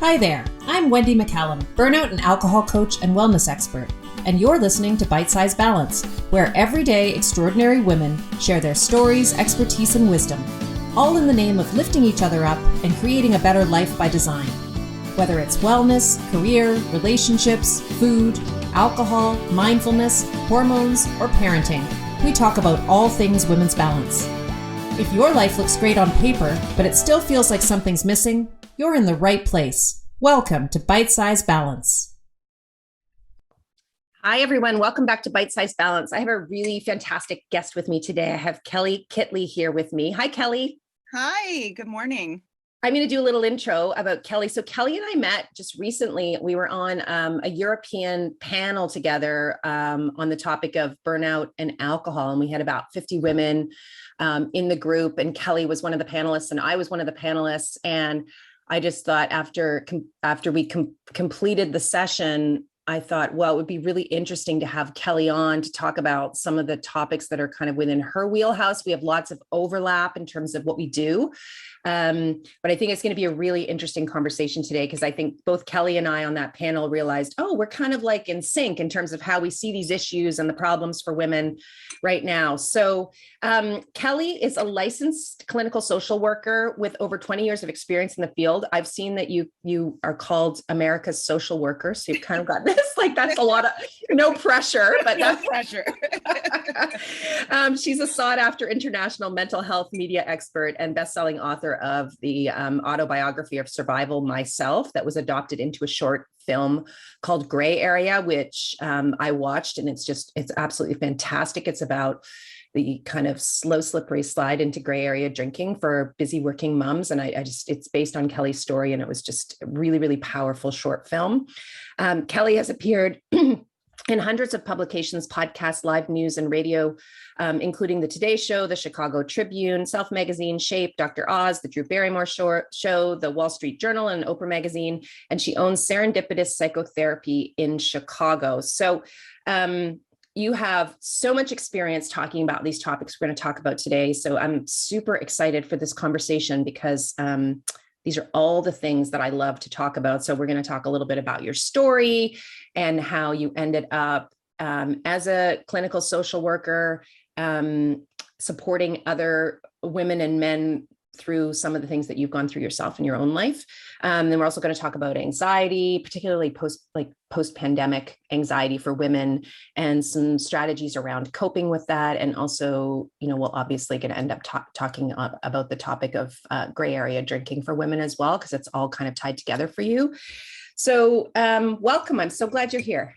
Hi there, I'm Wendy McCallum, burnout and alcohol coach and wellness expert, and you're listening to Bite Size Balance, where everyday extraordinary women share their stories, expertise, and wisdom, all in the name of lifting each other up and creating a better life by design. Whether it's wellness, career, relationships, food, alcohol, mindfulness, hormones, or parenting, we talk about all things women's balance. If your life looks great on paper, but it still feels like something's missing, you're in the right place. Welcome to Bite Size Balance. Hi, everyone. Welcome back to Bite Size Balance. I have a really fantastic guest with me today. I have Kelley Kitley here with me. Hi, Kelley. Hi, good morning. I'm going to do a little intro about Kelley. So Kelley and I met just recently. We were on a European panel together on the topic of burnout and alcohol. And we had about 50 women in the group. And Kelley was one of the panelists and I was one of the panelists. And I just thought after we completed the session, I thought, well, it would be really interesting to have Kelley on to talk about some of the topics that are kind of within her wheelhouse. We have lots of overlap in terms of what we do. But I think it's going to be a really interesting conversation today, because I think both Kelley and I on that panel realized, oh, we're kind of like in sync in terms of how we see these issues and the problems for women right now. So Kelley is a licensed clinical social worker with over 20 years of experience in the field. I've seen that you are called America's social worker. So you've kind of got this, like, that's a lot of, no pressure, but no pressure. She's a sought after international mental health media expert and best-selling author of the autobiography of survival myself that was adopted into a short film called Gray Area, which I watched, and it's absolutely fantastic. It's about the kind of slow, slippery slide into gray area drinking for busy working moms. And it's based on Kelley's story. And it was just a really, really powerful short film. Kelley has appeared in hundreds of publications, podcasts, live news, and radio, including The Today Show, The Chicago Tribune, Self Magazine, Shape, Dr. Oz, The Drew Barrymore Show, The Wall Street Journal, and Oprah Magazine. And she owns Serendipitous Psychotherapy in Chicago. So you have so much experience talking about these topics we're going to talk about today. So I'm super excited for this conversation, because these are all the things that I love to talk about. So we're going to talk a little bit about your story and how you ended up as a clinical social worker, supporting other women and men through some of the things that you've gone through yourself in your own life. Then we're also going to talk about anxiety, particularly post-pandemic anxiety for women, and some strategies around coping with that. And also, we're obviously going to end up talking about the topic of gray area drinking for women as well, because it's all kind of tied together for you. So welcome. I'm so glad you're here.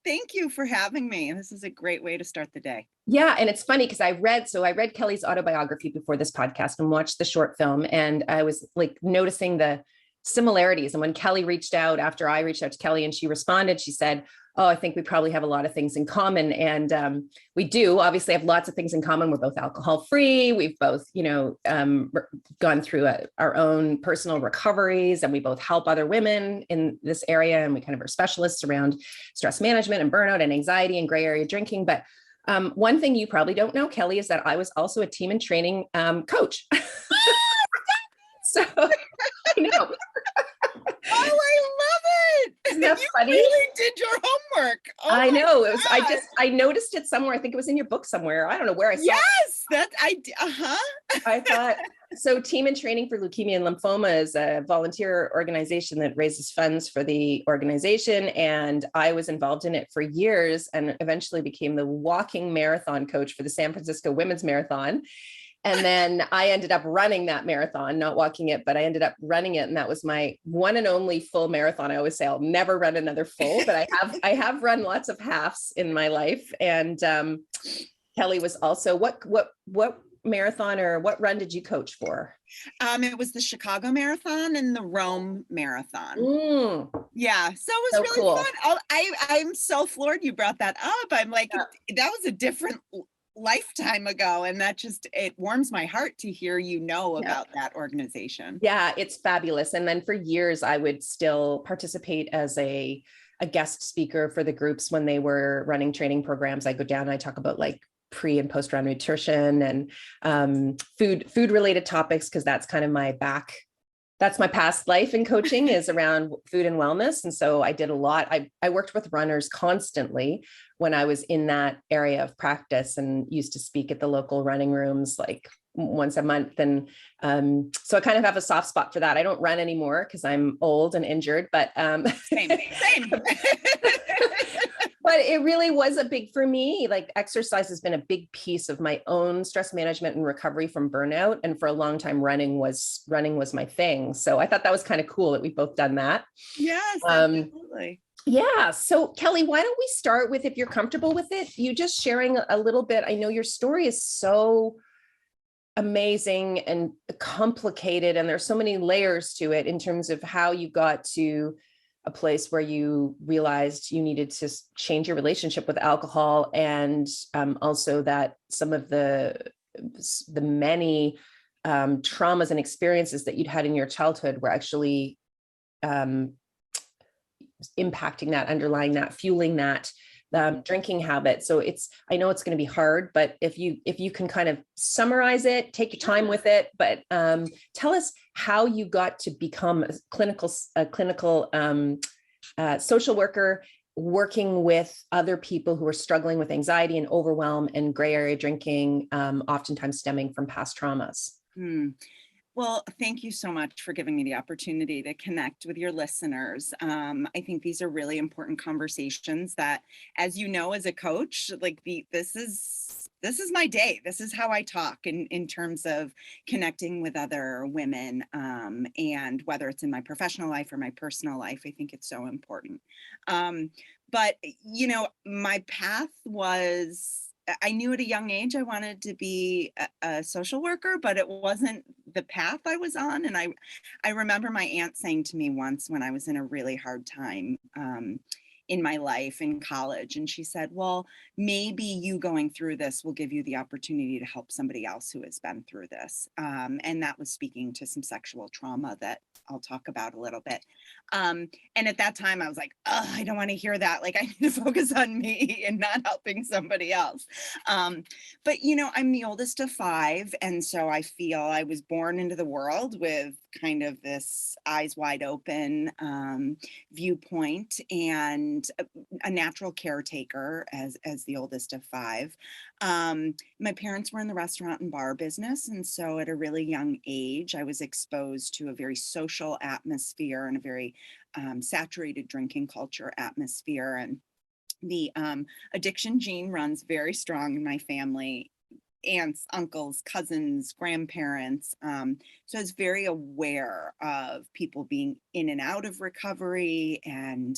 Thank you for having me. This is a great way to start the day. Yeah. And it's funny because I read Kelley's autobiography before this podcast and watched the short film. And I was like noticing the similarities. And when Kelley reached out, after I reached out to Kelley and she responded, she said, oh, I think we probably have a lot of things in common. And we do obviously have lots of things in common. We're both alcohol free. We've both, gone through our own personal recoveries, and we both help other women in this area. And we kind of are specialists around stress management and burnout and anxiety and gray area drinking. But one thing you probably don't know, Kelley, is that I was also a team and training coach. So I know. Oh, I love it. Isn't that you funny? Really did your homework. Oh, I know. It was, I noticed it somewhere. I think it was in your book somewhere. I don't know where I saw it. Yes, I thought, so Team and Training for Leukemia and Lymphoma is a volunteer organization that raises funds for the organization. And I was involved in it for years and eventually became the walking marathon coach for the San Francisco Women's Marathon. And then I ended up running that marathon, not walking it, but I ended up running it. And that was my one and only full marathon. I always say I'll never run another full, but I have run lots of halves in my life. And Kelley was also, what marathon or what run did you coach for? It was the Chicago Marathon and the Rome Marathon. Yeah, so it was so really cool. Fun. I'm so floored you brought that up. I'm like, that was a different lifetime ago, and that it warms my heart to hear about that organization. Yeah, it's fabulous. And then for years I would still participate as a guest speaker for the groups when they were running training programs. I go down and I talk about like pre and post round nutrition and food related topics, because that's kind of my That's my past life in coaching is around food and wellness. And so I did a lot. I worked with runners constantly when I was in that area of practice and used to speak at the local running rooms like once a month. And so I kind of have a soft spot for that. I don't run anymore because I'm old and injured, but Same. but it really was a big for me. Like exercise has been a big piece of my own stress management and recovery from burnout. And for a long time, running was my thing. So I thought that was kind of cool that we've both done that. Yes, absolutely. Yeah. So Kelley, why don't we start with, if you're comfortable with it, you just sharing a little bit. I know your story is so amazing and complicated, and there's so many layers to it in terms of how you got to a place where you realized you needed to change your relationship with alcohol, and also that some of the many traumas and experiences that you'd had in your childhood were actually impacting that, underlying that, fueling that drinking habit. So I know it's going to be hard, but if you can kind of summarize it, take your time with it, but tell us how you got to become a clinical social worker, working with other people who are struggling with anxiety and overwhelm and gray area drinking, oftentimes stemming from past traumas. Well, thank you so much for giving me the opportunity to connect with your listeners. I think these are really important conversations that, as you know, as a coach, like this is my day. This is how I talk in terms of connecting with other women, and whether it's in my professional life or my personal life, I think it's so important. But my path was, I knew at a young age I wanted to be a social worker, but it wasn't the path I was on. And I remember my aunt saying to me once when I was in a really hard time in my life in college, and she said, well, maybe you going through this will give you the opportunity to help somebody else who has been through this. And that was speaking to some sexual trauma that I'll talk about a little bit. And at that time I was like, oh, I don't want to hear that. Like, I need to focus on me and not helping somebody else. But I'm the oldest of 5. And so I feel I was born into the world with kind of this eyes wide open viewpoint, and a natural caretaker as the oldest of 5. My parents were in the restaurant and bar business. And so at a really young age, I was exposed to a very social atmosphere and a very saturated drinking culture atmosphere. And the addiction gene runs very strong in my family. Aunts, uncles, cousins, grandparents. So I was very aware of people being in and out of recovery, and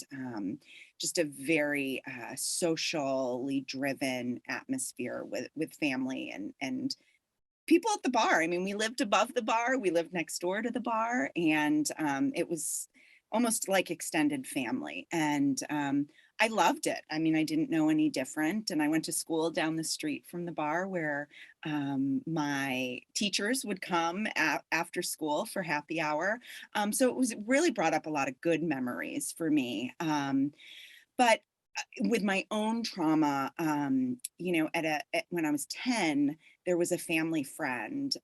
just a very socially driven atmosphere with family and people at the bar. I mean, we lived above the bar, we lived next door to the bar, and it was almost like extended family. And I loved it. I mean, I didn't know any different. And I went to school down the street from the bar where my teachers would come after school for happy hour. So it really brought up a lot of good memories for me. But with my own trauma, when I was 10, there was a family friend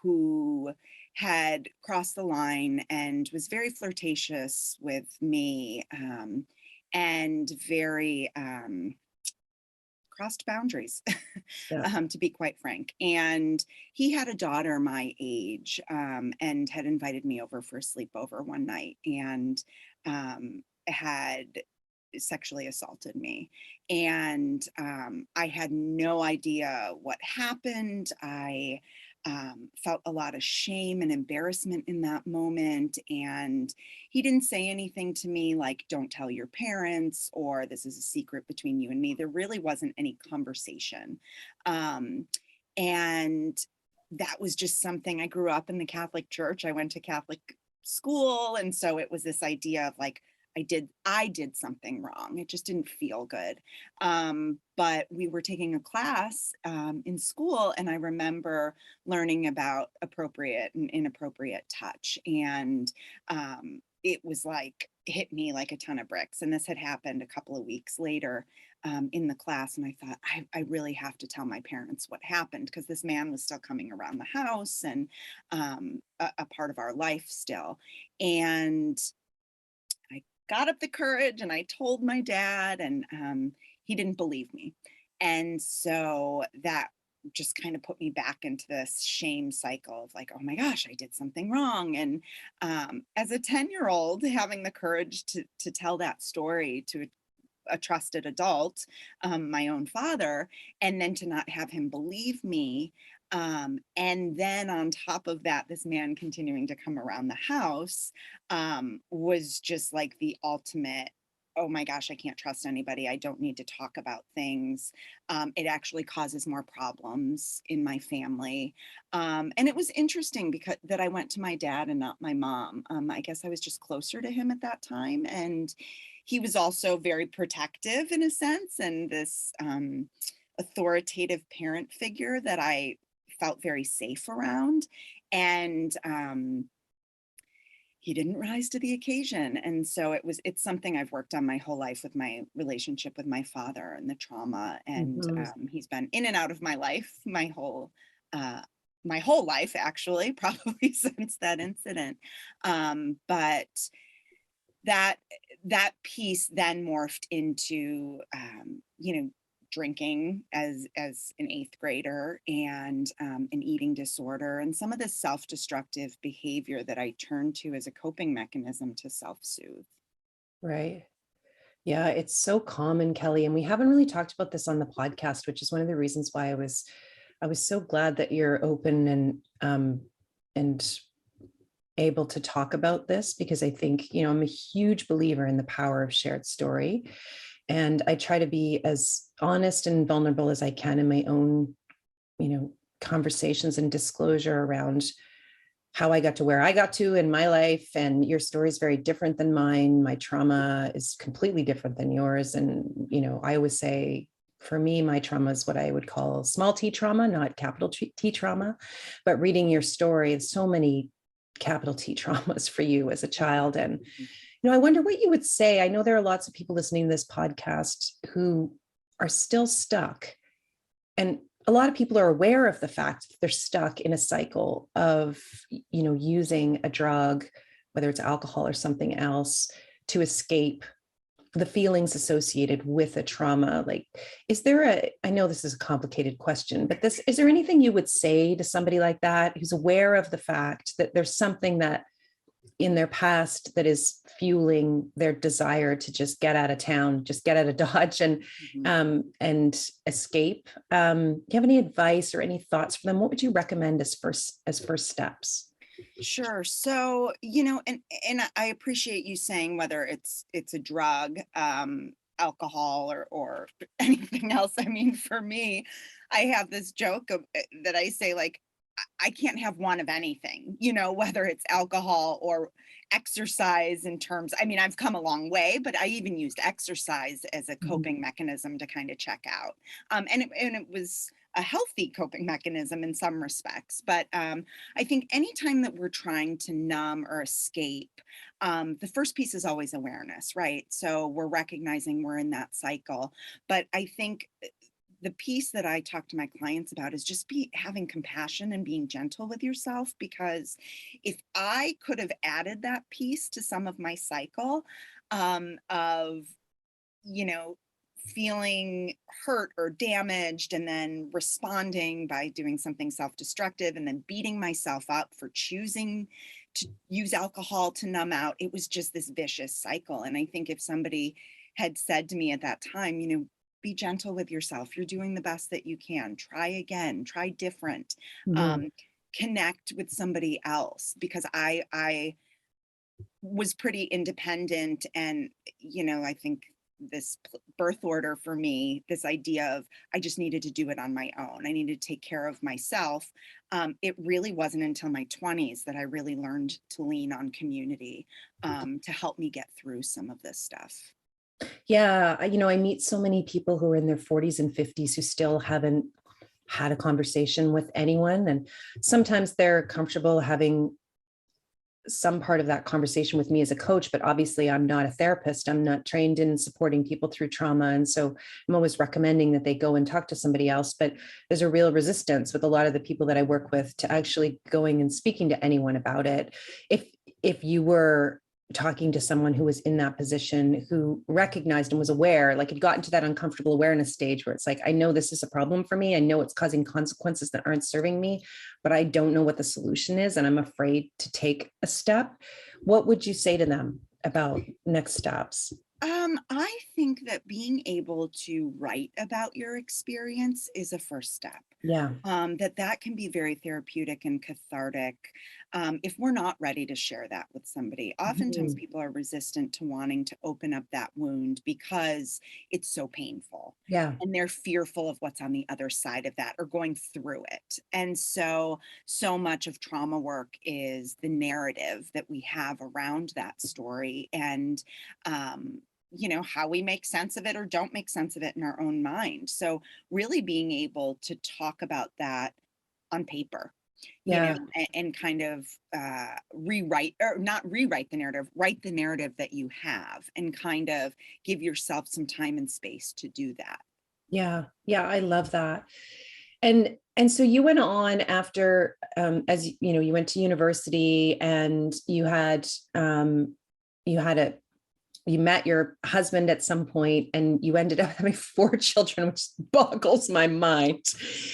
who had crossed the line and was very flirtatious with me, and very crossed boundaries, Yeah. to be quite frank. And he had a daughter my age, and had invited me over for a sleepover one night, and had sexually assaulted me. And I had no idea what happened. I felt a lot of shame and embarrassment in that moment. And he didn't say anything to me like, don't tell your parents, or this is a secret between you and me. There really wasn't any conversation. And that was just something. I grew up in the Catholic Church. I went to Catholic school. And so it was this idea of like, I did something wrong. It just didn't feel good. But we were taking a class in school, and I remember learning about appropriate and inappropriate touch. And it was like, hit me like a ton of bricks. And this had happened a couple of weeks later in the class. And I thought, I really have to tell my parents what happened, because this man was still coming around the house and a part of our life still. And I got up the courage and I told my dad, and he didn't believe me. And so that just kind of put me back into this shame cycle of like, oh my gosh, I did something wrong. And as a 10-year-old, having the courage to tell that story to a trusted adult, my own father, and then to not have him believe me. And then on top of that, this man continuing to come around the house was just like the ultimate, oh my gosh, I can't trust anybody. I don't need to talk about things. It actually causes more problems in my family. And it was interesting because that I went to my dad and not my mom. I guess I was just closer to him at that time. And he was also very protective in a sense, and this authoritative parent figure that I felt very safe around. And he didn't rise to the occasion. And so it's something I've worked on my whole life with my relationship with my father and the trauma. And he's been in and out of my life my whole life, actually, probably since that incident. But that piece then morphed into, drinking as an 8th grader, and an eating disorder, and some of the self-destructive behavior that I turned to as a coping mechanism to self-soothe. Right. Yeah, it's so common, Kelly, and we haven't really talked about this on the podcast, which is one of the reasons why I was so glad that you're open and able to talk about this, because I think, I'm a huge believer in the power of shared story. And I try to be as honest and vulnerable as I can in my own, conversations and disclosure around how I got to where I got to in my life. And your story is very different than mine. My trauma is completely different than yours. And, I always say, for me, my trauma is what I would call small T trauma, not capital T trauma. But reading your story, it's so many capital T traumas for you as a child. And I wonder what you would say. I know there are lots of people listening to this podcast who are still stuck. And a lot of people are aware of the fact that they're stuck in a cycle of, using a drug, whether it's alcohol or something else, to escape the feelings associated with a trauma. Like, I know this is a complicated question, but is there anything you would say to somebody like that who's aware of the fact that there's something that in their past that is fueling their desire to just get out of town, just get out of Dodge and escape? Do you have any advice or any thoughts for them? What would you recommend as first steps? Sure. So, and I appreciate you saying whether it's a drug, alcohol, or anything else. I mean, for me, I have this joke that I say, like, I can't have one of anything, whether it's alcohol or exercise in terms, I mean, I've come a long way, but I even used exercise as a coping mechanism to kind of check out. And it was a healthy coping mechanism in some respects. But I think anytime that we're trying to numb or escape, the first piece is always awareness, right? So we're recognizing we're in that cycle. But I think the piece that I talk to my clients about is just having compassion and being gentle with yourself, because if I could have added that piece to some of my cycle of, feeling hurt or damaged and then responding by doing something self-destructive and then beating myself up for choosing to use alcohol to numb out, it was just this vicious cycle. And I think if somebody had said to me at that time, be gentle with yourself. You're doing the best that you can. Try again, try different, connect with somebody else, because I was pretty independent. And, I think this birth order for me, this idea of I just needed to do it on my own. I needed to take care of myself. It really wasn't until my 20s that I really learned to lean on community to help me get through some of this stuff. Yeah, I meet so many people who are in their 40s and 50s who still haven't had a conversation with anyone. And sometimes they're comfortable having some part of that conversation with me as a coach, but obviously I'm not a therapist. I'm not trained in supporting people through trauma. And so I'm always recommending that they go and talk to somebody else. But there's a real resistance with a lot of the people that I work with to actually going and speaking to anyone about it. If you were talking to someone who was in that position, who recognized and was aware, like had gotten to that uncomfortable awareness stage where it's like, I know this is a problem for me. I know it's causing consequences that aren't serving me, but I don't know what the solution is. And I'm afraid to take a step. What would you say to them about next steps? I think that being able to write about your experience is a first step. Yeah. That can be very therapeutic and cathartic if we're not ready to share that with somebody. Oftentimes, Mhm. people are resistant to wanting to open up that wound because it's so painful. Yeah. And they're fearful of what's on the other side of that or going through it. And so much of trauma work is the narrative that we have around that story. And, how we make sense of it or don't make sense of it in our own mind. So really being able to talk about that on paper, Yeah. and kind of rewrite or not rewrite the narrative, write the narrative that you have and kind of give yourself some time and space to do that. Yeah. Yeah. I love that. And so you went on after, as you know, you went to university and you had a you met your husband at some point and you ended up having 4 children, which boggles my mind.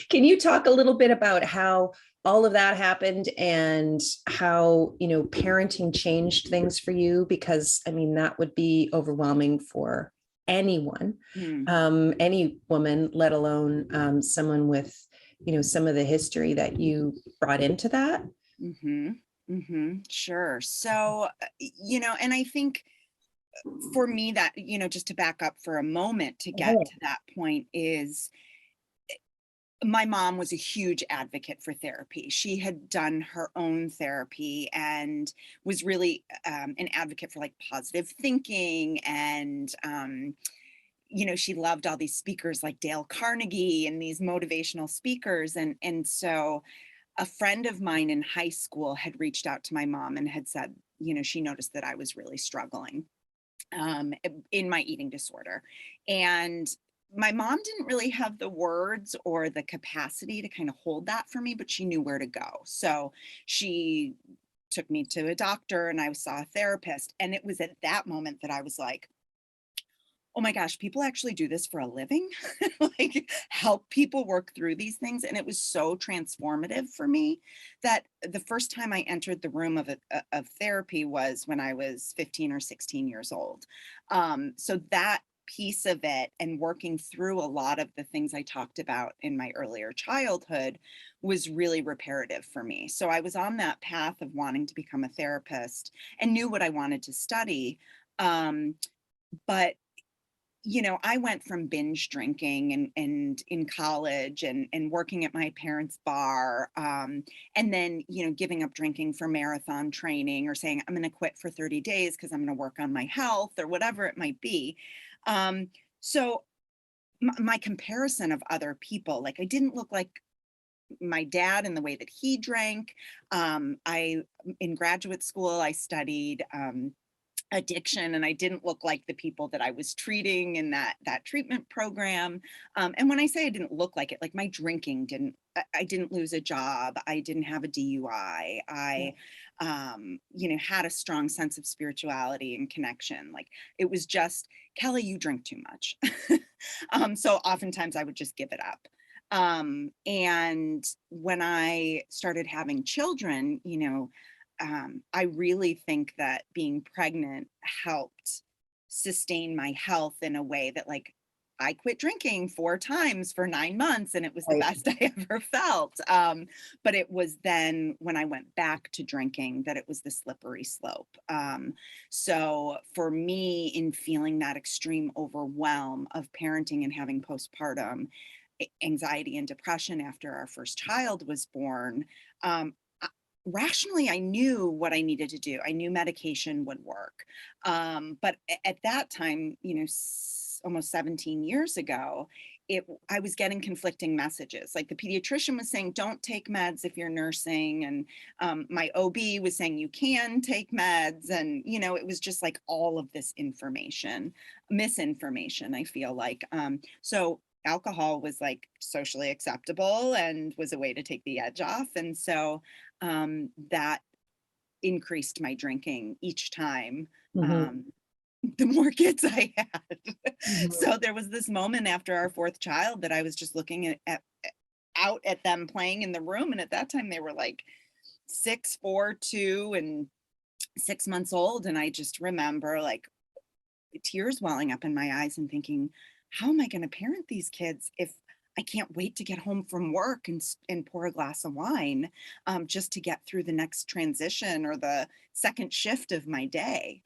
Can you talk a little bit about how all of that happened and how, parenting changed things for you? Because I mean, that would be overwhelming for anyone, Mm. any woman, let alone someone with, some of the history that you brought into that. Mm-hmm. Mm-hmm. Sure. So, and I think for me that, just to back up for a moment to get to that point is my mom was a huge advocate for therapy. She had done her own therapy and was really an advocate for like positive thinking. And, she loved all these speakers like Dale Carnegie and these motivational speakers. And so a friend of mine in high school had reached out to my mom and had said, she noticed that I was really struggling in my eating disorder. And my mom didn't really have the words or the capacity to kind of hold that for me, but she knew where to go. So she took me to a doctor and I saw a therapist. And it was at that moment that I was like, oh my gosh, people actually do this for a living, like help people work through these things. And it was so transformative for me that the first time I entered the room of therapy was when I was 15 or 16 years old. So that piece of it and working through a lot of the things I talked about in my earlier childhood was really reparative for me. So I was on that path of wanting to become a therapist and knew what I wanted to study. But I went from binge drinking and in college and working at my parents' bar, and then, giving up drinking for marathon training or saying, I'm going to quit for 30 days because I'm going to work on my health or whatever it might be. So my comparison of other people, like I didn't look like my dad in the way that he drank. In graduate school, I studied, addiction and I didn't look like the people that I was treating in that treatment program. And when I say I didn't look like it, like my drinking I didn't lose a job. I didn't have a DUI. I had a strong sense of spirituality and connection. Like it was just, Kelley, you drink too much. So oftentimes I would just give it up. And when I started having children, I really think that being pregnant helped sustain my health in a way that, like, I quit drinking 4 times for 9 months and it was the Right. best I ever felt. But it was then when I went back to drinking that it was the slippery slope. So for me, in feeling that extreme overwhelm of parenting and having postpartum anxiety and depression after our first child was born, um, rationally I knew what I needed to do. I knew medication would work. But at that time, almost 17 years ago, I was getting conflicting messages. Like the pediatrician was saying, don't take meds if you're nursing. And my OB was saying you can take meds. And, it was just like all of this misinformation, I feel like. So alcohol was like socially acceptable and was a way to take the edge off. And so that increased my drinking each time. The more kids I had. So there was this moment after our fourth child that I was just looking out at them playing in the room. And at that time they were like 6, 4, 2, and 6 months old. And I just remember like tears welling up in my eyes and thinking, how am I going to parent these kids if I can't wait to get home from work and pour a glass of wine just to get through the next transition or the second shift of my day.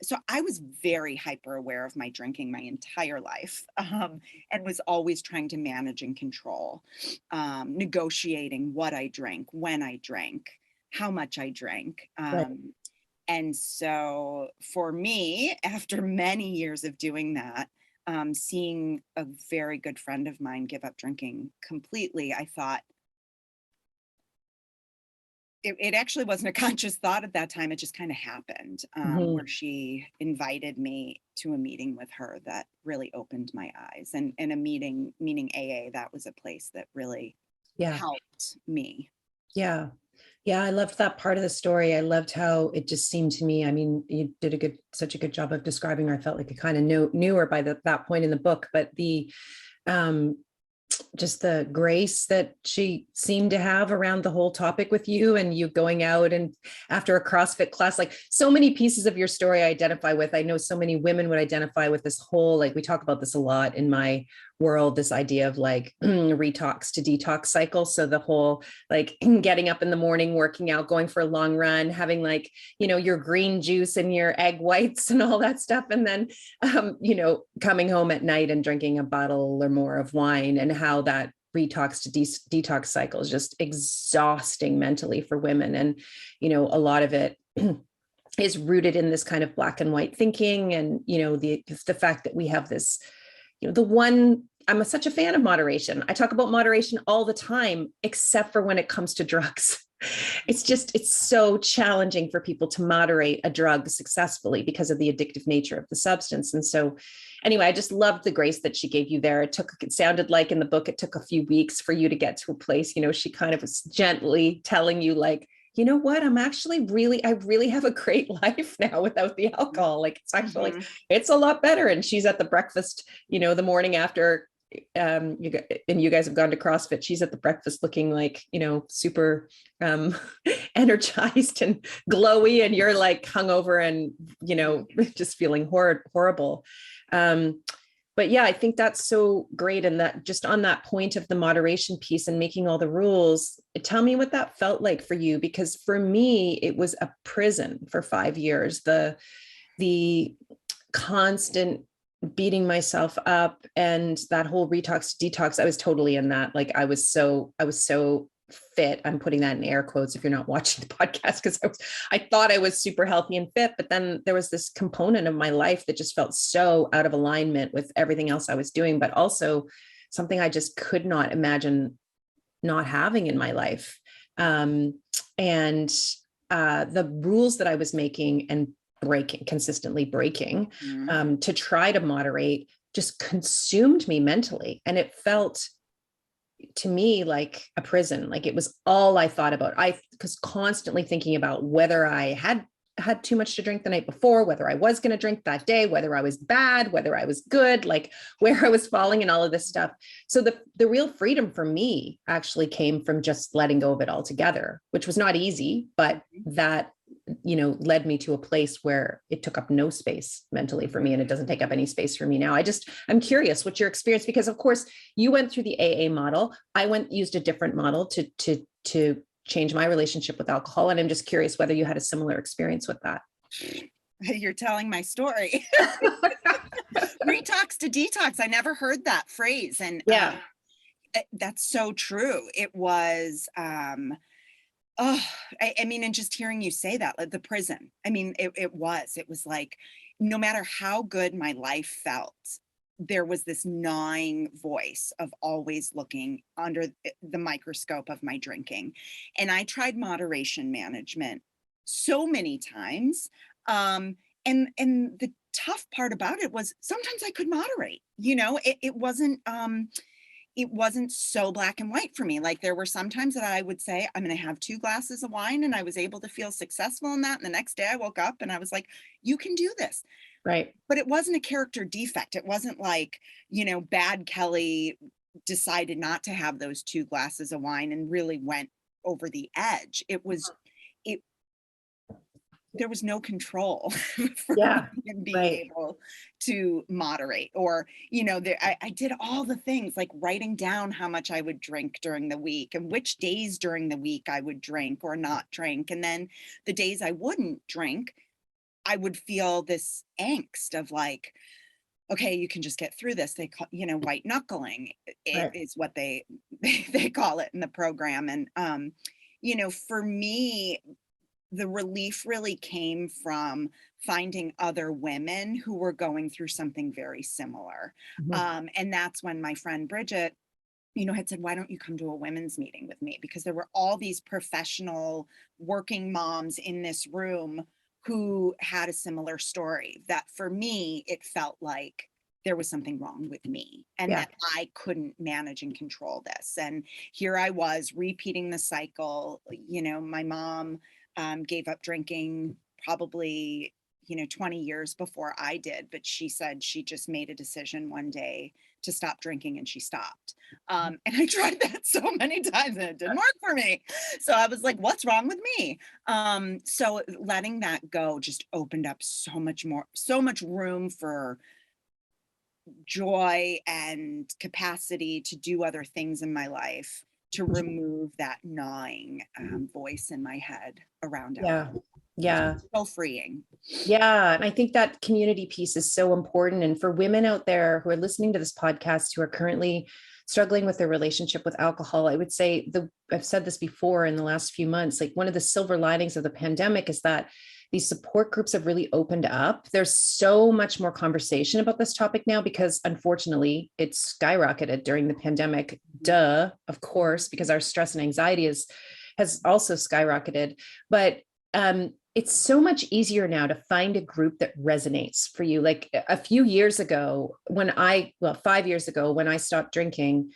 So I was very hyper aware of my drinking my entire life and was always trying to manage and control, negotiating what I drank, when I drank, how much I drank. And so for me, after many years of doing that, seeing a very good friend of mine give up drinking completely, I thought it actually wasn't a conscious thought at that time. It just kind of happened, where she invited me to a meeting with her that really opened my eyes, and a meeting, meaning AA, that was a place that really helped me. Yeah. Yeah, I loved that part of the story. I loved how it just seemed to me. I mean, you did such a good job of describing her. I felt like I kind of knew her by that point in the book, but just the grace that she seemed to have around the whole topic with you, and you going out and after a CrossFit class, like so many pieces of your story I identify with. I know so many women would identify with this whole, like we talk about this a lot in my world, this idea of like retox to detox cycle. So the whole like getting up in the morning, working out, going for a long run, having like, your green juice and your egg whites and all that stuff. And then, coming home at night and drinking a bottle or more of wine, and how that retox to detox cycle is just exhausting mentally for women. And, a lot of it is rooted in this kind of black and white thinking. And, the fact that we have this, I'm such a fan of moderation. I talk about moderation all the time, except for when it comes to drugs. It's so challenging for people to moderate a drug successfully because of the addictive nature of the substance. And so anyway, I just loved the grace that she gave you there. It sounded like in the book, it took a few weeks for you to get to a place, she kind of was gently telling you like, you know what, I really have a great life now without the alcohol. Like it's actually, it's a lot better. And she's at the breakfast, the morning after, you guys have gone to CrossFit. She's at the breakfast looking like, super energized and glowy, and you're like hungover and, just feeling horrible. But yeah, I think that's so great. And that just on that point of the moderation piece and making all the rules, tell me what that felt like for you, because for me, it was a prison for 5 years. The constant beating myself up and that whole detox, I was totally in that. Like I was so fit. I'm putting that in air quotes if you're not watching the podcast, because I thought I was super healthy and fit, but then there was this component of my life that just felt so out of alignment with everything else I was doing, but also something I just could not imagine not having in my life. And the rules that I was making and consistently breaking to try to moderate just consumed me mentally. And it felt to me like a prison. Like it was all I thought about. I was constantly thinking about whether I had too much to drink the night before, whether I was going to drink that day, whether I was bad, whether I was good, like where I was falling and all of this stuff. So the real freedom for me actually came from just letting go of it altogether, which was not easy, but that, led me to a place where it took up no space mentally for me, and it doesn't take up any space for me now. I'm curious what your experience, because of course you went through the AA model. I used a different model to change my relationship with alcohol. And I'm just curious whether you had a similar experience with that. You're telling my story. Retox to detox. I never heard that phrase. And yeah, that's so true. It was, I mean, and just hearing you say that, like the prison, I mean, it was like, no matter how good my life felt, there was this gnawing voice of always looking under the microscope of my drinking. And I tried moderation management so many times. And the tough part about it was sometimes I could moderate, it wasn't so black and white for me. Like there were some times that I would say, I'm going to have 2 glasses of wine, and I was able to feel successful in that. And the next day I woke up and I was like, you can do this. Right. But it wasn't a character defect. It wasn't like, bad Kelly decided not to have those 2 glasses of wine and really went over the edge. There was no control for being able to moderate, or, I did all the things like writing down how much I would drink during the week and which days during the week I would drink or not drink. And then the days I wouldn't drink, I would feel this angst of like, okay, you can just get through this. They call, white knuckling is what they call it in the program. And, for me, the relief really came from finding other women who were going through something very similar. And that's when my friend Bridget, had said, why don't you come to a women's meeting with me? Because there were all these professional working moms in this room who had a similar story, that for me, it felt like there was something wrong with me and that I couldn't manage and control this. And here I was repeating the cycle. My mom gave up drinking probably, 20 years before I did, but she said she just made a decision one day to stop drinking and she stopped. And I tried that so many times and it didn't work for me. So I was like, what's wrong with me? So letting that go just opened up so much room for joy and capacity to do other things in my life, to remove that gnawing voice in my head around alcohol. Yeah. So freeing. Yeah. And I think that community piece is so important. And for women out there who are listening to this podcast, who are currently struggling with their relationship with alcohol, I would say I've said this before in the last few months, like one of the silver linings of the pandemic is that these support groups have really opened up. There's so much more conversation about this topic now because unfortunately it's skyrocketed during the pandemic. Of course, because our stress and anxiety has also skyrocketed. But it's so much easier now to find a group that resonates for you. Like a few years ago, 5 years ago, when I stopped drinking,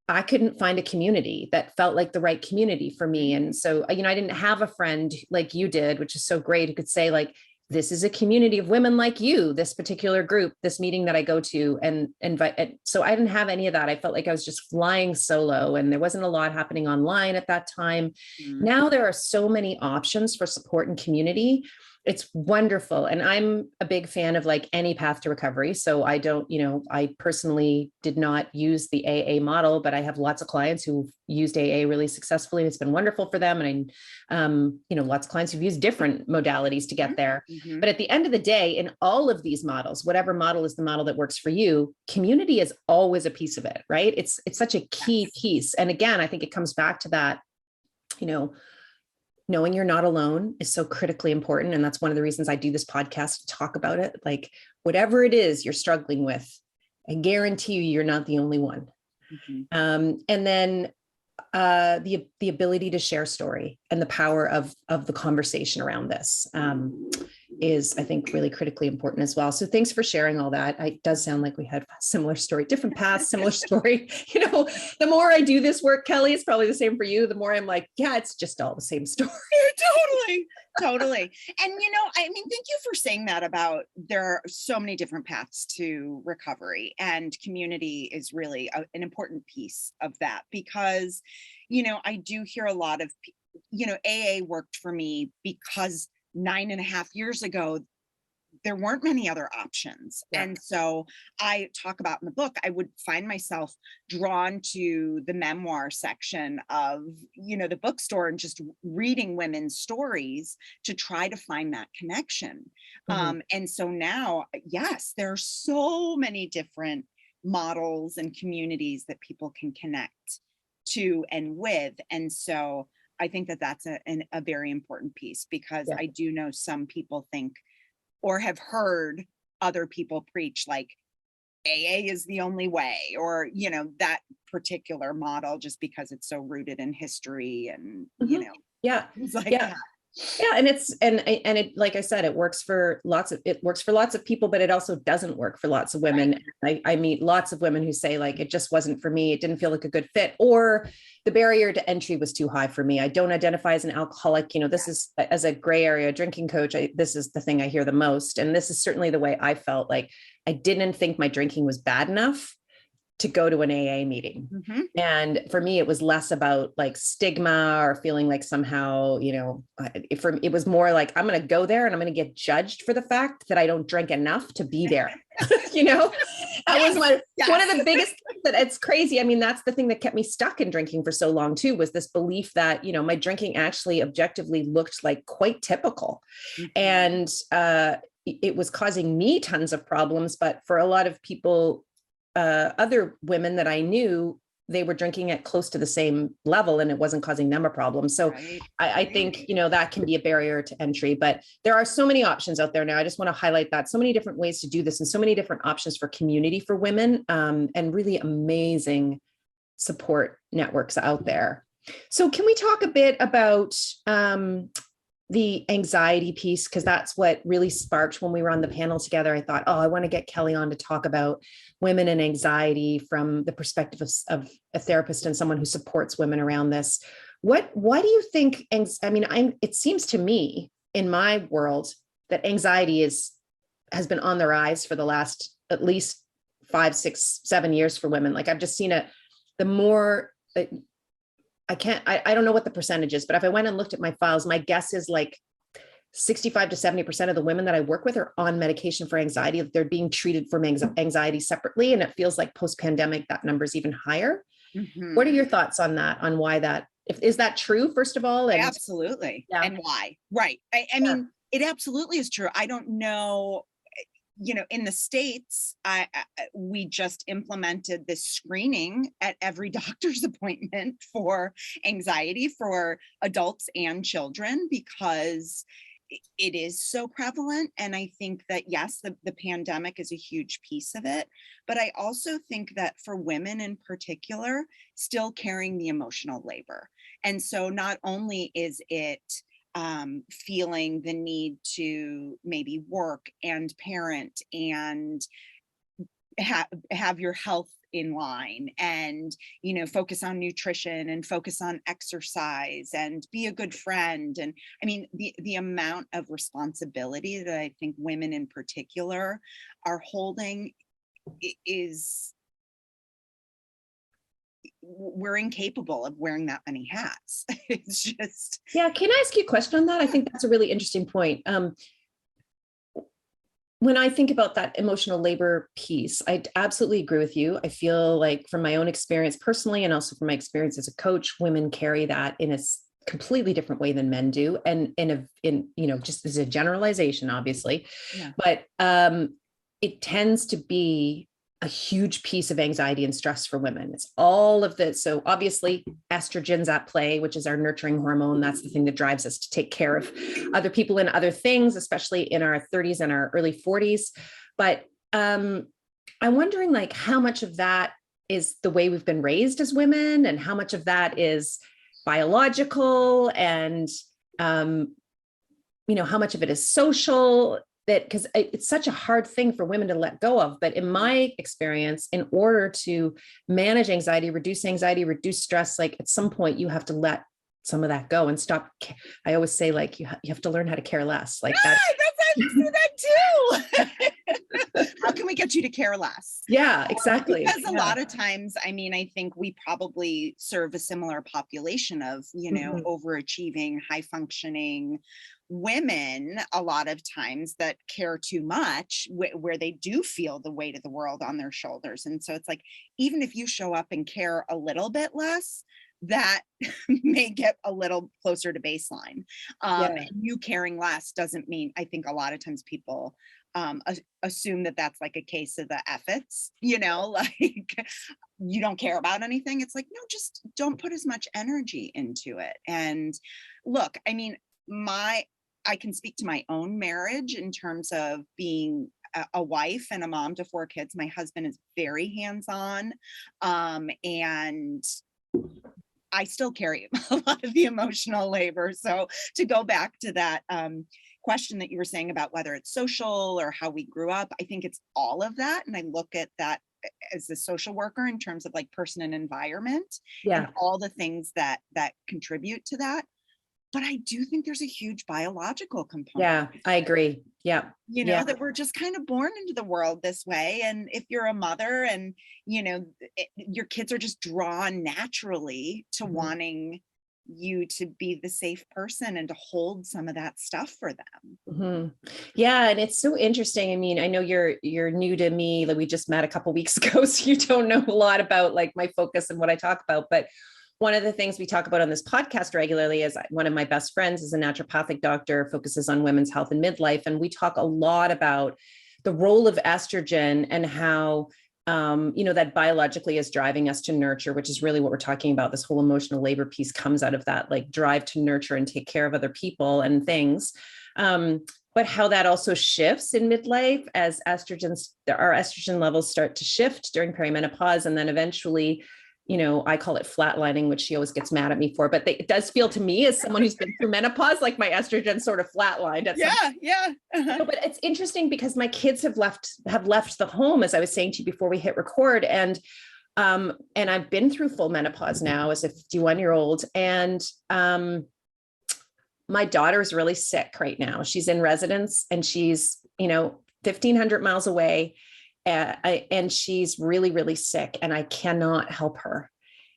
I couldn't find a community that felt like the right community for me. And so, I didn't have a friend like you did, which is so great, who could say like, this is a community of women like you, this particular group, this meeting that I go to and invite. So I didn't have any of that. I felt like I was just flying solo and there wasn't a lot happening online at that time. Now there are so many options for support and community. It's wonderful. And I'm a big fan of like any path to recovery. So I don't, I personally did not use the AA model, but I have lots of clients who've used AA really successfully. And it's been wonderful for them. And lots of clients who've used different modalities to get there. But at the end of the day, in all of these models, whatever model is the model that works for you, community is always a piece of it, right? It's such a key piece. And again, I think it comes back to that, knowing you're not alone is so critically important. And that's one of the reasons I do this podcast, to talk about it. Like whatever it is you're struggling with, I guarantee you, you're not the only one. And then the ability to share story and the power of the conversation around this is, I think, really critically important as well. So thanks for sharing all that. It does sound like we had a similar story, different paths, similar story. The more I do this work, Kelly, it's probably the same for you. The more I'm like, yeah, it's just all the same story. Totally. And, thank you for saying that about there are so many different paths to recovery, and community is really an important piece of that because, I do hear a lot of, AA worked for me because 9.5 years ago, there weren't many other options. And so I talk about in the book, I would find myself drawn to the memoir section of, the bookstore and just reading women's stories to try to find that connection. And so now, yes, there are so many different models and communities that people can connect to and with. And so I think that that's a very important piece because I do know some people think or have heard other people preach like, AA is the only way, or, that particular model, just because it's so rooted in history and, Yeah. things like Yeah. that. Yeah. And it, like I said, it works for lots of people, but it also doesn't work for lots of women. Right. I meet lots of women who say, like, it just wasn't for me. It didn't feel like a good fit, or the barrier to entry was too high for me. I don't identify as an alcoholic. This is, as a gray area drinking coach, this is the thing I hear the most. And this is certainly the way I felt. Like, I didn't think my drinking was bad enough to go to an AA meeting. Mm-hmm. And for me, it was less about like stigma or feeling like somehow, it was more like, I'm going to go there and I'm going to get judged for the fact that I don't drink enough to be there. That was one of the biggest things. That it's crazy. I mean, that's the thing that kept me stuck in drinking for so long too, was this belief that, my drinking actually objectively looked like quite typical. Mm-hmm. And it was causing me tons of problems. But for a lot of people, other women that I knew, they were drinking at close to the same level and it wasn't causing them a problem. So right. I think, that can be a barrier to entry, but there are so many options out there now. I just want to highlight that. So many different ways to do this and so many different options for community for women, and really amazing support networks out there. So can we talk a bit about the anxiety piece? Because that's what really sparked when we were on the panel together. I thought, I want to get Kelley on to talk about women and anxiety from the perspective of a therapist and someone who supports women around this. Why do you think, it seems to me in my world that anxiety has been on the rise for the last at least 5, 6, 7 years for women. Like, I've just seen the more, I don't know what the percentage is, but if I went and looked at my files, my guess is like 65 to 70% of the women that I work with are on medication for anxiety. They're being treated for anxiety separately. And it feels like post-pandemic, that number is even higher. Mm-hmm. What are your thoughts on that, on why that, is that true, first of all? And, absolutely. Yeah. And why? Right. I mean, it absolutely is true. I don't know, in the States, we just implemented this screening at every doctor's appointment for anxiety for adults and children, because it is so prevalent. And I think that, yes, the pandemic is a huge piece of it. But I also think that for women in particular, still carrying the emotional labor. And so not only is it feeling the need to maybe work and parent and have your health in line and, focus on nutrition and focus on exercise and be a good friend. And I mean, the amount of responsibility that I think women in particular are holding is, we're incapable of wearing that many hats. It's just. Yeah. Can I ask you a question on that? I think that's a really interesting point. When I think about that emotional labor piece, I absolutely agree with you. I feel like from my own experience personally, and also from my experience as a coach, women carry that in a completely different way than men do. And just as a generalization, obviously, yeah. But it tends to be a huge piece of anxiety and stress for women. It's all of this. So obviously estrogen's at play, which is our nurturing hormone. That's the thing that drives us to take care of other people and other things, especially in our 30s and our early 40s. But I'm wondering, like, how much of that is the way we've been raised as women, and how much of that is biological, and how much of it is social. That, because it's such a hard thing for women to let go of. But in my experience, in order to manage anxiety, reduce stress, like at some point you have to let some of that go and stop. I always say, like, you have to learn how to care less. Like that. That's how you say that too. How can we get you to care less? Yeah, exactly. Because a lot of times, I mean, I think we probably serve a similar population of, mm-hmm. overachieving, high functioning women a lot of times that care too much, where they do feel the weight of the world on their shoulders. And so it's like, even if you show up and care a little bit less, that may get a little closer to baseline. And you caring less doesn't mean, I think a lot of times people assume that that's like a case of the effets, like you don't care about anything. It's like, no, just don't put as much energy into it. And look, I mean, I can speak to my own marriage in terms of being a wife and a mom to 4 kids. My husband is very hands-on, and I still carry a lot of the emotional labor. So to go back to that question that you were saying about whether it's social or how we grew up, I think it's all of that. And I look at that as a social worker in terms of like person and environment and all the things that contribute to that. But I do think there's a huge biological component. Yeah, I agree. Yeah. That we're just kind of born into the world this way. And if you're a mother and, your kids are just drawn naturally to wanting you to be the safe person and to hold some of that stuff for them. Yeah. And it's so interesting. I mean, I know you're new to me, like we just met a couple of weeks ago, so you don't know a lot about like my focus and what I talk about, but one of the things we talk about on this podcast regularly is one of my best friends is a naturopathic doctor, focuses on women's health and midlife. And we talk a lot about the role of estrogen and how, that biologically is driving us to nurture, which is really what we're talking about. This whole emotional labor piece comes out of that, like drive to nurture and take care of other people and things. But how that also shifts in midlife as our estrogen levels start to shift during perimenopause. And then eventually, I call it flatlining, which she always gets mad at me for, but it does feel to me as someone who's been through menopause, like my estrogen sort of flatlined. But it's interesting because my kids have left the home, as I was saying to you before we hit record. And I've been through full menopause now as a 51-year-old. And my daughter is really sick right now. She's in residence and she's, 1,500 miles away. And she's really, really sick and I cannot help her.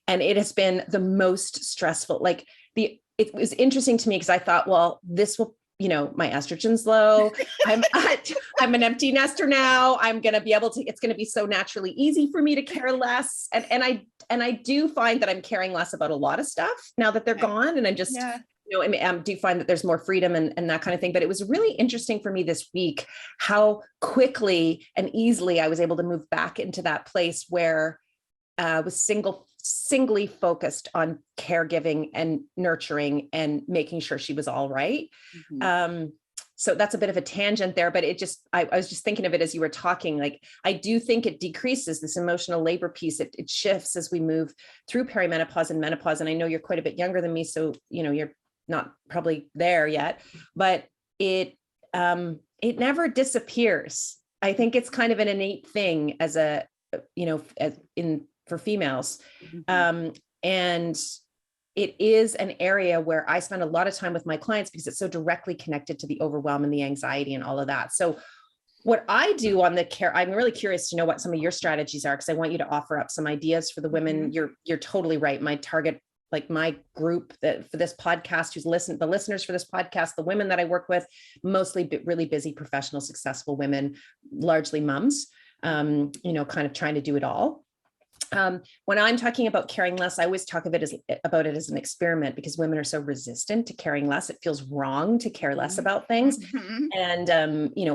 And it has been the most stressful. It was interesting to me because I thought, well, this will, my estrogen's low. I'm an empty nester now. I'm going to be able to, it's going to be so naturally easy for me to care less. And I do find that I'm caring less about a lot of stuff now that they're gone. And I'm just, I do find that there's more freedom and that kind of thing. But it was really interesting for me this week, how quickly and easily I was able to move back into that place where I was singly focused on caregiving and nurturing and making sure she was all right. So that's a bit of a tangent there, but I was just thinking of it as you were talking, like, I do think it decreases this emotional labor piece. It shifts as we move through perimenopause and menopause. And I know you're quite a bit younger than me. So, you're not probably there yet, but it never disappears. I think it's kind of an innate thing for females. And it is an area where I spend a lot of time with my clients because it's so directly connected to the overwhelm and the anxiety and all of that. So what I do on the care, I'm really curious to know what some of your strategies are, because I want you to offer up some ideas for the women. You're totally right. My target, like my group that for this podcast, the listeners for this podcast, the women that I work with, mostly really busy, professional, successful women, largely moms, kind of trying to do it all. When I'm talking about caring less, I always talk about it as an experiment because women are so resistant to caring less. It feels wrong to care less about things. And,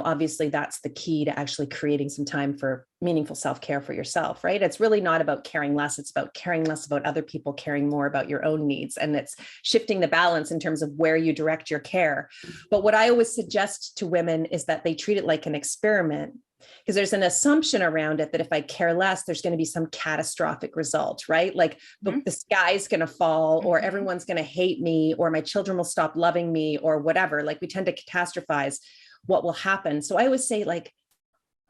obviously that's the key to actually creating some time for meaningful self-care for yourself, right? It's really not about caring less. It's about caring less about other people, caring more about your own needs. And it's shifting the balance in terms of where you direct your care. But what I always suggest to women is that they treat it like an experiment, because there's an assumption around it that if I care less, there's going to be some catastrophic result, right? Like the sky's going to fall, or everyone's going to hate me, or my children will stop loving me, or whatever. Like we tend to catastrophize what will happen. So I always say, like,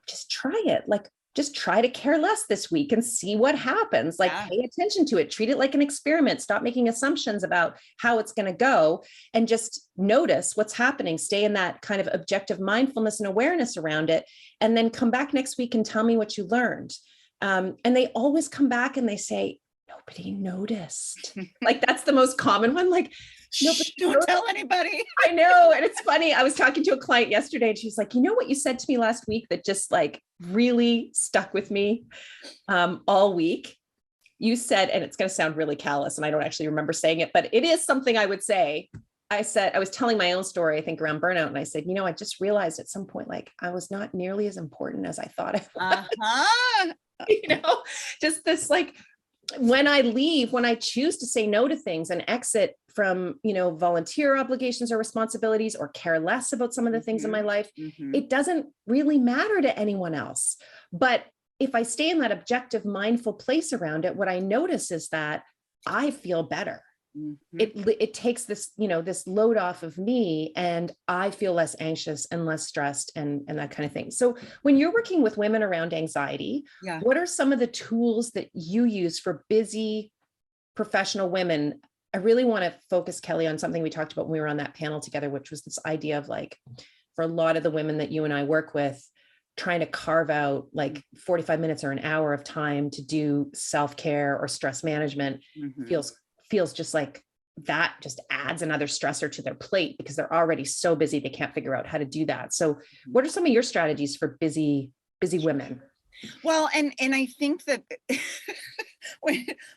just try it. Like, just try to care less this week and see what happens. Like, pay attention to it, treat it like an experiment, stop making assumptions about how it's going to go, and just notice what's happening. Stay in that kind of objective mindfulness and awareness around it. And then come back next week and tell me what you learned. And they always come back and they say, nobody noticed. Like, that's the most common one. Like, don't tell anybody. I know. And it's funny. I was talking to a client yesterday and she's like, you know what you said to me last week that just like really stuck with me all week? You said, and it's going to sound really callous and I don't actually remember saying it, but it is something I would say. I said, I was telling my own story, I think around burnout. And I said, I just realized at some point, like I was not nearly as important as I thought I was. Just this like when I leave, when I choose to say no to things and exit from, volunteer obligations or responsibilities, or care less about some of the things in my life, it doesn't really matter to anyone else. But if I stay in that objective, mindful place around it, what I notice is that I feel better. It takes this, this load off of me, and I feel less anxious and less stressed and that kind of thing. So when you're working with women around anxiety, what are some of the tools that you use for busy professional women? I really want to focus, Kelly, on something we talked about when we were on that panel together, which was this idea of, like, for a lot of the women that you and I work with, trying to carve out like 45 minutes or an hour of time to do self-care or stress management feels just like that just adds another stressor to their plate, because they're already so busy they can't figure out how to do that. So what are some of your strategies for busy women? Well, and I think that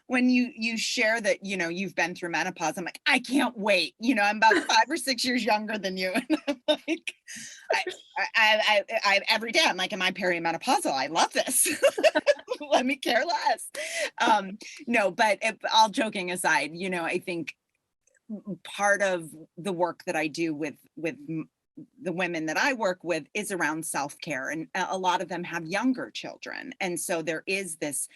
when you share that, you've been through menopause, I'm like, I can't wait. I'm about 5 or 6 years younger than you. And I'm like, I every day I'm like, am I perimenopausal? I love this. Let me care less. No, but all joking aside, I think part of the work that I do with the women that I work with is around self-care, and a lot of them have younger children. And so there is this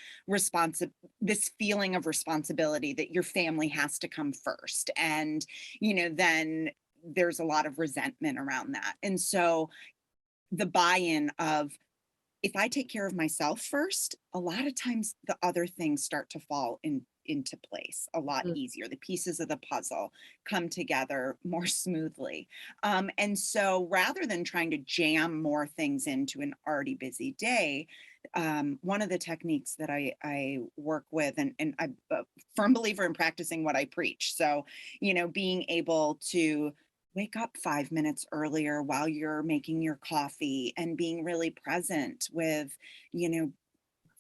feeling of responsibility that your family has to come first. And, then there's a lot of resentment around that. And so the buy-in of, if I take care of myself first, a lot of times the other things start to fall into place a lot easier. The pieces of the puzzle come together more smoothly. And so rather than trying to jam more things into an already busy day, one of the techniques that I work with, and I'm a firm believer in practicing what I preach. So, being able to wake up 5 minutes earlier while you're making your coffee, and being really present with,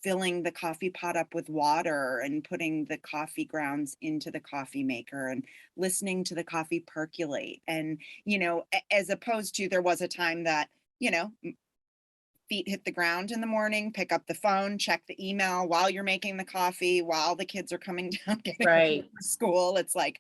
filling the coffee pot up with water and putting the coffee grounds into the coffee maker and listening to the coffee percolate. And, as opposed to, there was a time that, feet hit the ground in the morning, pick up the phone, check the email while you're making the coffee, while the kids are coming down getting ready for school. It's like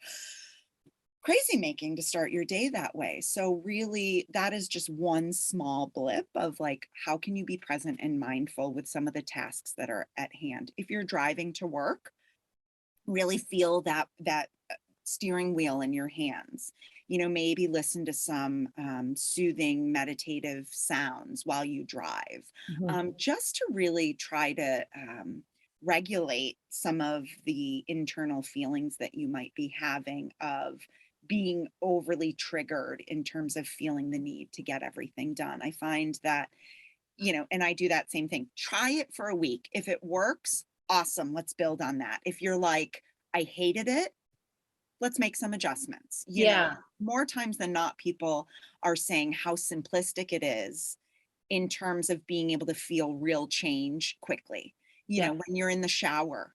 crazy making to start your day that way. So really, that is just one small blip of, like, how can you be present and mindful with some of the tasks that are at hand? If you're driving to work, really feel that steering wheel in your hands. Maybe listen to some soothing meditative sounds while you drive, just to really try to regulate some of the internal feelings that you might be having of being overly triggered in terms of feeling the need to get everything done. I find that, and I do that same thing. Try it for a week. If it works, awesome. Let's build on that. If you're like, I hated it, let's make some adjustments. More times than not, people are saying how simplistic it is in terms of being able to feel real change quickly. When you're in the shower,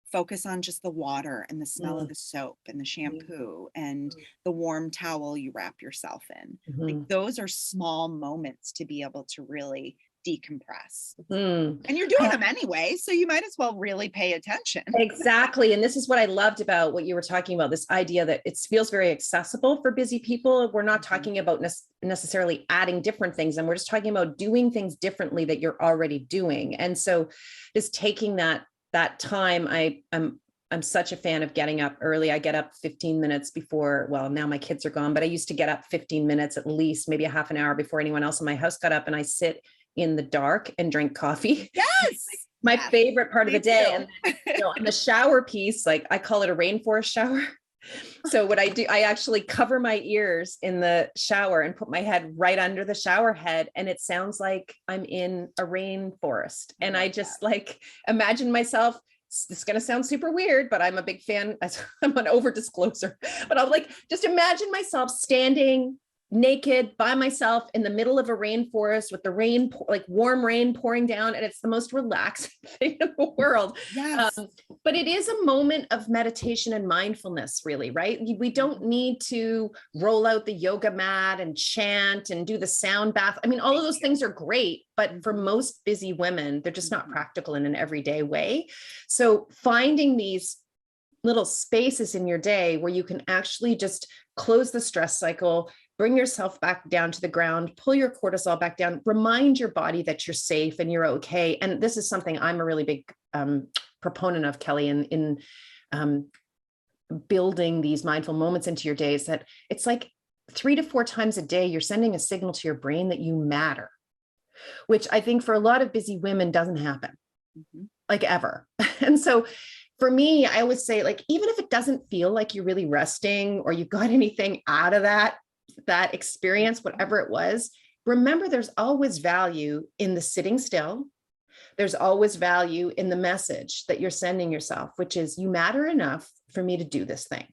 focus on just the water and the smell of the soap and the shampoo and the warm towel you wrap yourself in. Like, those are small moments to be able to really decompress. And you're doing them anyway, so you might as well really pay attention. Exactly. And this is what I loved about what you were talking about, this idea that it feels very accessible for busy people. We're not talking about necessarily adding different things, and we're just talking about doing things differently that you're already doing. And so just taking that time, I'm such a fan of getting up early. I get up 15 minutes before, well, now my kids are gone, but I used to get up 15 minutes at least, maybe a half an hour before anyone else in my house got up, and I sit in the dark and drink coffee. Yes. My favorite part of the day. And on the shower piece, like, I call it a rainforest shower. So what I do, I actually cover my ears in the shower and put my head right under the shower head. And it sounds like I'm in a rainforest. And I just like imagine myself, this is going to sound super weird, but I'm a big fan. I'm an over disclosure, but I'm like, just imagine myself standing naked by myself in the middle of a rainforest with the rain, like warm rain pouring down. And it's the most relaxing thing in the world. Yes. But it is a moment of meditation and mindfulness, really, right? We don't need to roll out the yoga mat and chant and do the sound bath. I mean, all of those things are great, but for most busy women, they're just not practical in an everyday way. So finding these little spaces in your day where you can actually just close the stress cycle, bring yourself back down to the ground, pull your cortisol back down, remind your body that you're safe and you're okay. And this is something I'm a really big proponent of, Kelly, in building these mindful moments into your days, that it's like 3 to 4 times a day, you're sending a signal to your brain that you matter, which I think for a lot of busy women doesn't happen, like ever. And so for me, I always say, like, even if it doesn't feel like you're really resting or you got anything out of that experience, whatever it was, remember there's always value in the sitting still. There's always value in the message that you're sending yourself, which is, you matter enough for me to do this thing.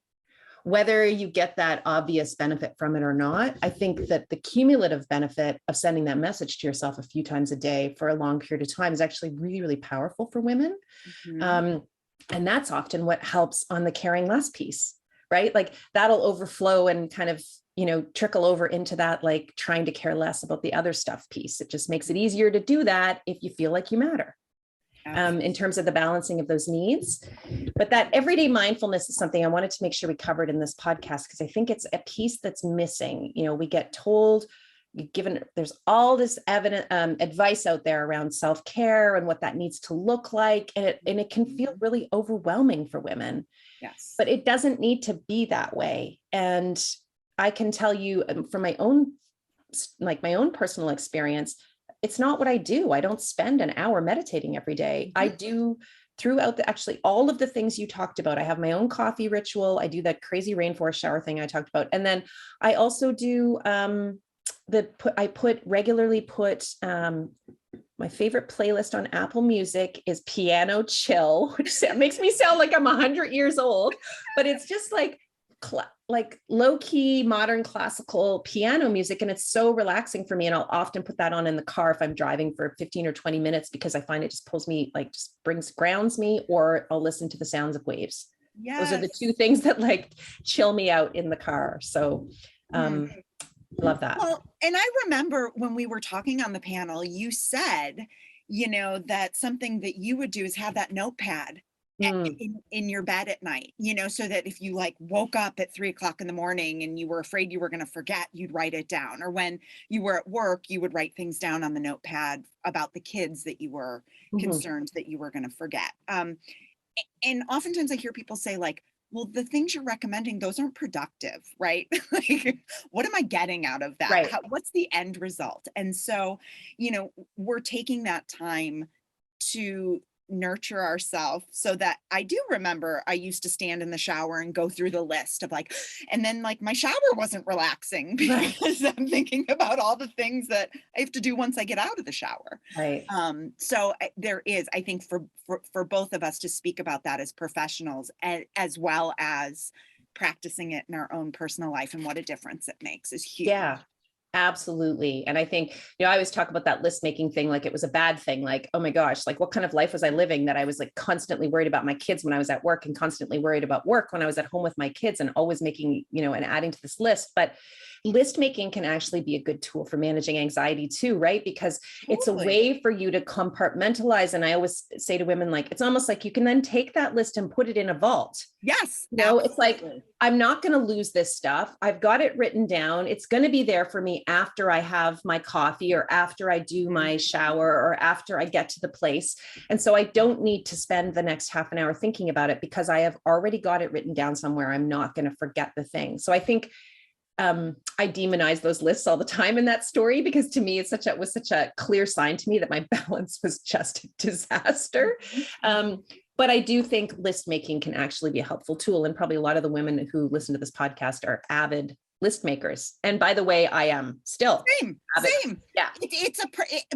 Whether you get that obvious benefit from it or not, I think that the cumulative benefit of sending that message to yourself a few times a day for a long period of time is actually really, really powerful for women. And that's often what helps on the caring less piece, right? Like that'll overflow and kind of, trickle over into that, like trying to care less about the other stuff piece. It just makes it easier to do that if you feel like you matter, in terms of the balancing of those needs. But that everyday mindfulness is something I wanted to make sure we covered in this podcast, because I think it's a piece that's missing. We get told, there's all this advice out there around self-care and what that needs to look like. And it can feel really overwhelming for women. Yes. But it doesn't need to be that way. And I can tell you from my own personal experience, it's not what I do. I don't spend an hour meditating every day. I do throughout actually all of the things you talked about. I have my own coffee ritual. I do that crazy rainforest shower thing I talked about. And then I also do, regularly put my favorite playlist on Apple Music is Piano Chill, which makes me sound like I'm 100 years old, but it's just like low-key modern classical piano music. And it's so relaxing for me. And I'll often put that on in the car if I'm driving for 15 or 20 minutes, because I find it just pulls me, like just grounds me, or I'll listen to the sounds of waves. Yes. Those are the two things that like chill me out in the car. So, love that. Well, and I remember when we were talking on the panel, you said, that something that you would do is have that notepad in your bed at night, so that if you like woke up at 3 o'clock in the morning and you were afraid you were going to forget, you'd write it down. Or when you were at work, you would write things down on the notepad about the kids that you were concerned that you were going to forget. And oftentimes I hear people say, like, well, the things you're recommending, those aren't productive, right? Like, what am I getting out of that? Right. What's the end result? And so, we're taking that time to nurture ourselves, so that I do remember I used to stand in the shower and go through the list of like, and then like my shower wasn't relaxing because I'm thinking about all the things that I have to do once I get out of the shower. Right. So there is, I think for both of us to speak about that as professionals, as well as practicing it in our own personal life, and what a difference it makes is huge. Yeah. Absolutely. And I think, I always talk about that list making thing like it was a bad thing. Like, oh my gosh, like what kind of life was I living that I was like constantly worried about my kids when I was at work, and constantly worried about work when I was at home with my kids, and always making, and adding to this list. But list making can actually be a good tool for managing anxiety too, right? Because it's a way for you to compartmentalize. And I always say to women, like, it's almost like you can then take that list and put it in a vault. Yes. It's like, I'm not going to lose this stuff. I've got it written down. It's going to be there for me after I have my coffee, or after I do my shower, or after I get to the place. And so I don't need to spend the next half an hour thinking about it, because I have already got it written down somewhere. I'm not going to forget the thing. So I think I demonize those lists all the time in that story, because to me, it was such a clear sign to me that my balance was just a disaster. But I do think list making can actually be a helpful tool. And probably a lot of the women who listen to this podcast are avid list makers. And by the way, I am still. Same. Yeah.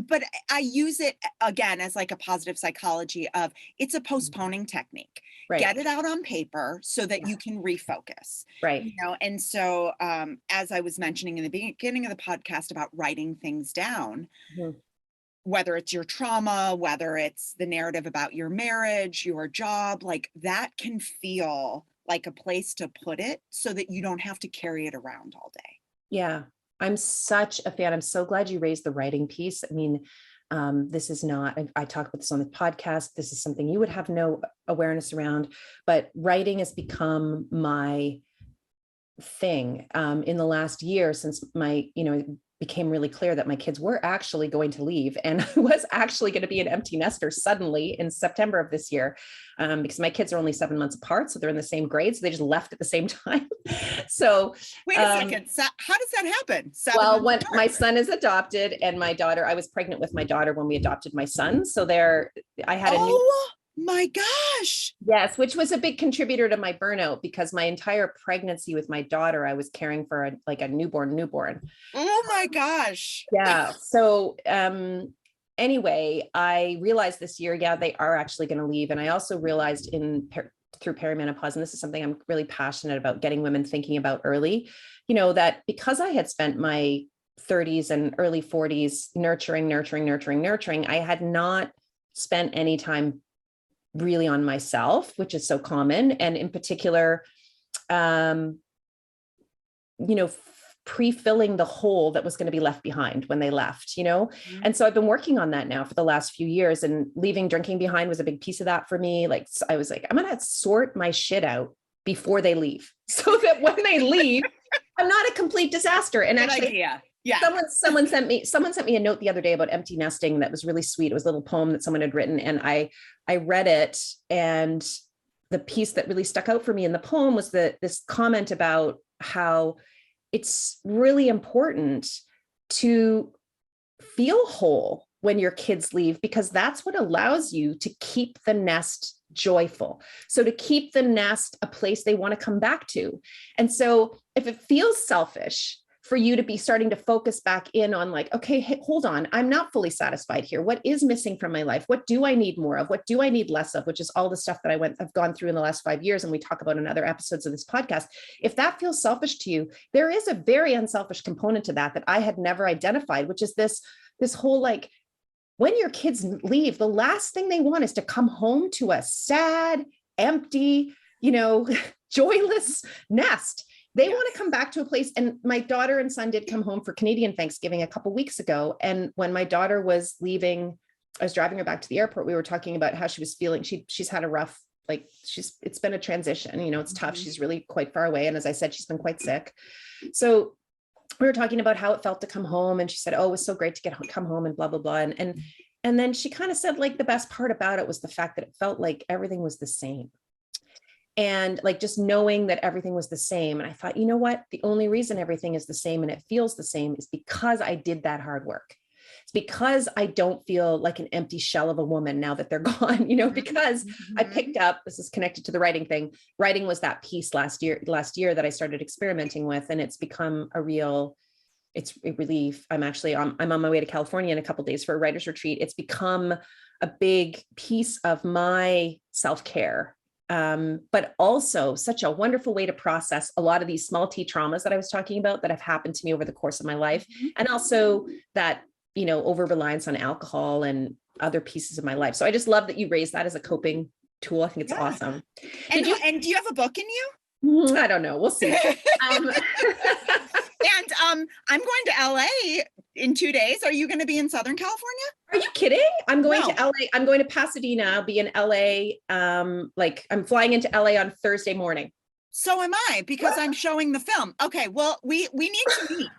But I use it again as like a positive psychology of it's a postponing technique. Right. Get it out on paper so that you can refocus. Right. You know, and so as I was mentioning in the beginning of the podcast about writing things down, whether it's your trauma, whether it's the narrative about your marriage, your job, like that can feel like a place to put it so that you don't have to carry it around all day. Yeah. I'm such a fan. I'm so glad you raised the writing piece. I mean, this is not, I talk about this on the podcast. This is something you would have no awareness around, but writing has become my thing in the last year since it became really clear that my kids were actually going to leave and I was actually going to be an empty nester suddenly in September of this year because my kids are only 7 months apart. So they're in the same grade. So they just left at the same time. So wait a second. So how does that happen? When my son is adopted and my daughter, I was pregnant with my daughter when we adopted my son. So I had a new my gosh. Yes, which was a big contributor to my burnout because my entire pregnancy with my daughter, I was caring for a newborn. Oh my gosh. Yeah. So anyway, I realized this year, they are actually going to leave. And I also realized through perimenopause, and this is something I'm really passionate about, getting women thinking about early, that because I had spent my 30s and early 40s nurturing, I had not spent any time really on myself, which is so common. And in particular, pre-filling the hole that was going to be left behind when they left, And so I've been working on that now for the last few years, and leaving drinking behind was a big piece of that for me. Like, I was like, I'm going to sort my shit out before they leave so that when they leave, I'm not a complete disaster. And Good actually, idea. Yeah. Someone sent me a note the other day about empty nesting that was really sweet. It was a little poem that someone had written, and I read it, and the piece that really stuck out for me in the poem was this comment about how it's really important to feel whole when your kids leave, because that's what allows you to keep the nest joyful. So to keep the nest a place they want to come back to. And so if it feels selfish for you to be starting to focus back in on like, okay, hey, hold on, I'm not fully satisfied here. What is missing from my life? What do I need more of? What do I need less of? Which is all the stuff that I've gone through in the last 5 years. And we talk about in other episodes of this podcast. If that feels selfish to you, there is a very unselfish component to that I had never identified, which is this whole, like, when your kids leave, the last thing they want is to come home to a sad, empty, joyless nest. They want to come back to a place. And my daughter and son did come home for Canadian Thanksgiving a couple of weeks ago. And when my daughter was leaving, I was driving her back to the airport. We were talking about how she was feeling. She's had a rough, it's been a transition, it's tough. She's really quite far away. And as I said, she's been quite sick. So we were talking about how it felt to come home. And she said, oh, it was so great to come home and blah, blah, blah. And then she kind of said, like, the best part about it was the fact that it felt like everything was the same. And like, just knowing that everything was the same. And I thought, you know what? The only reason everything is the same and it feels the same is because I did that hard work. It's because I don't feel like an empty shell of a woman now that they're gone, because I picked up, this is connected to the writing thing. Writing was that piece last year that I started experimenting with, and it's become it's a relief. I'm on my way to California in a couple of days for a writer's retreat. It's become a big piece of my self-care. But also such a wonderful way to process a lot of these small T traumas that I was talking about that have happened to me over the course of my life. And also that, over reliance on alcohol and other pieces of my life. So I just love that you raised that as a coping tool. I think it's awesome. And do you have a book in you? I don't know. We'll see. And I'm going to LA in 2 days. Are you going to be in Southern California? Are you kidding? I'm going to LA. I'm going to Pasadena. I'll be in LA. I'm flying into LA on Thursday morning. So am I, because I'm showing the film. Okay. Well, we need to meet.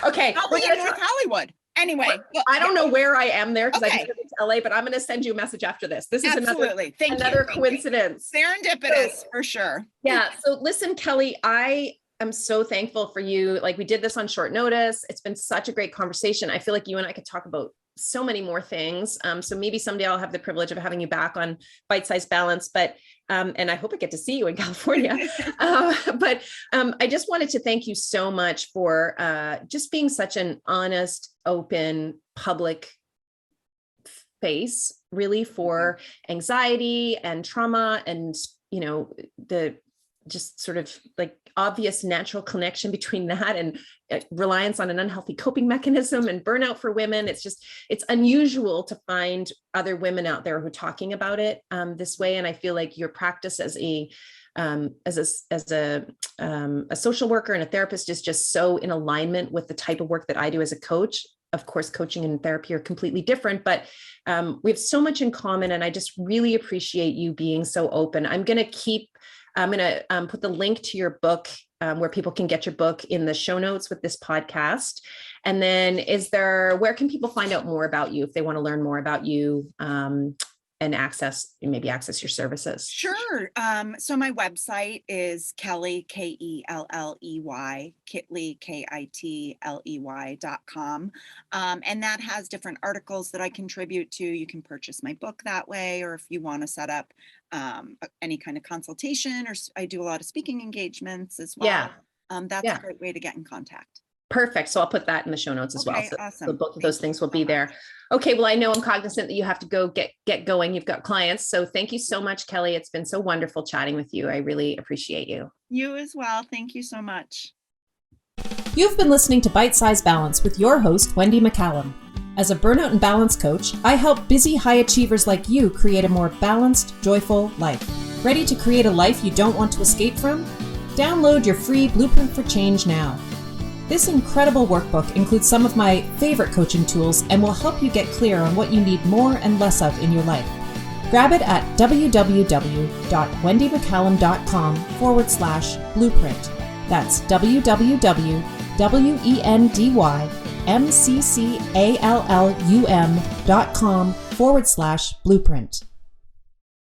Okay. Probably in North Hollywood. Anyway. I don't know where I am there because I just moved to LA, but I'm going to send you a message after this. This is another coincidence. Serendipitous for sure. Yeah. So listen, Kelly, I'm so thankful for you. Like, we did this on short notice. It's been such a great conversation. I feel like you and I could talk about so many more things. So maybe someday I'll have the privilege of having you back on Bite Size Balance, but and I hope I get to see you in California. But I just wanted to thank you so much for just being such an honest, open, public face, really, for anxiety and trauma, and the just sort of like obvious natural connection between that and reliance on an unhealthy coping mechanism and burnout for women. It's unusual to find other women out there who are talking about it this way. And I feel like your practice as a social worker and a therapist is just so in alignment with the type of work that I do as a coach. Of course, coaching and therapy are completely different, but we have so much in common. And I just really appreciate you being so open. I'm going to put the link to your book where people can get your book in the show notes with this podcast. And then where can people find out more about you if they want to learn more about you and access your services? Sure. So my website is Kelley, Kelley, Kitley, Kitley.com. And that has different articles that I contribute to. You can purchase my book that way, or if you want to set up any kind of consultation, or I do a lot of speaking engagements as well. Yeah. That's a great way to get in contact. Perfect. So I'll put that in the show notes as well. So, awesome. So both of those things will be there. Okay. Well, I know I'm cognizant that you have to go get going. You've got clients. So thank you so much, Kelley. It's been so wonderful chatting with you. I really appreciate you. You as well. Thank you so much. You've been listening to Bite Size Balance with your host, Wendy McCallum. As a burnout and balance coach, I help busy high achievers like you create a more balanced, joyful life. Ready to create a life you don't want to escape from? Download your free Blueprint for Change now. This incredible workbook includes some of my favorite coaching tools and will help you get clear on what you need more and less of in your life. Grab it at www.wendymccallum.com/blueprint. That's www.wendymccallum.com/blueprint.